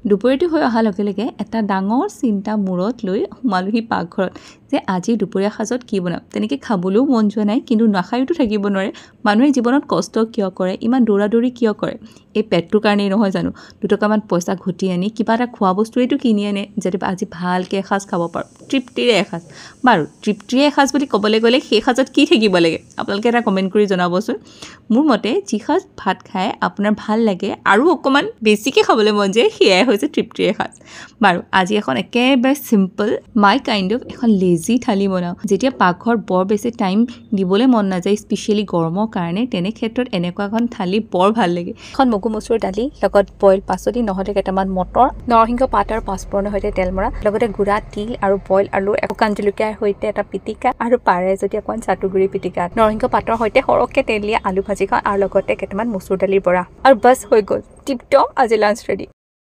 দুপৰীয়াটো হৈ অহাৰ লগে লগে এটা ডাঙৰ চিন্তা মূৰত লৈ সোমালোহি পাকঘৰত যে আজি দুপৰীয়া সাজত কি বনাম। তেনেকৈ খাবলৈও মন যোৱা নাই, কিন্তু নাখায়তো থাকিব নোৱাৰে। মানুহে জীৱনত কষ্ট কিয় কৰে, ইমান দৌৰা-দৌৰি কিয় কৰে? এই পেটটোৰ কাৰণেই নহয় জানো? দুটকামান পইচা ঘটি আনি কিবা এটা খোৱা বস্তুৱেতো কিনি আনে, যাতে আজি ভালকৈ এসাঁজ খাব পাৰোঁ, তৃপ্তিৰে এসাঁজ। বাৰু তৃপ্তিৰে এসাঁজ বুলি ক'বলৈ গ'লে সেই সাজত কি থাকিব লাগে? আপোনালোকে এটা কমেণ্ট কৰি জনাবচোন। মোৰ মতে যি সাজ ভাত খাই আপোনাৰ ভাল লাগে আৰু অকণমান বেছিকৈ খাবলৈ মন যায়, সেয়াই হৈছে তৃপ্তিৰ এসাঁজ। বাৰু আজি এখন একেবাৰে চিম্পল কাইণ্ড অফ এখন লেজি থালি বনাওঁ। যেতিয়া পাকঘৰত বৰ বেছি টাইম দিবলৈ মন নাযায়, স্পেচিয়েলি গৰমৰ কাৰণে, তেনে ক্ষেত্ৰত এনেকুৱা এখন থালি বৰ ভাল লাগে। এখন মগু মচুৰ দালি, লগত বইল পাচলি, নহ'লে কেইটামান মটৰ, নৰসিংহ পাত আৰু পাঁচফোৰণৰ সৈতে তেল মৰা, লগতে গুড়া তিল আৰু বইল আলু, শুকান জলকীয়াৰ সৈতে এটা পিটিকা, আৰু পাৰে যদি অকণমান চাটুগুৰি পিটিকা, নৰসিংহ পাতৰ সৈতে সৰহকৈ তেল দিয়া আলু ভাজি খাওঁ, আৰু লগতে কেইটামান মচুৰ দালিৰ বৰা, আৰু বাছ হৈ গ'ল টিপ টপ আজি লাঞ্চ ৰেডি।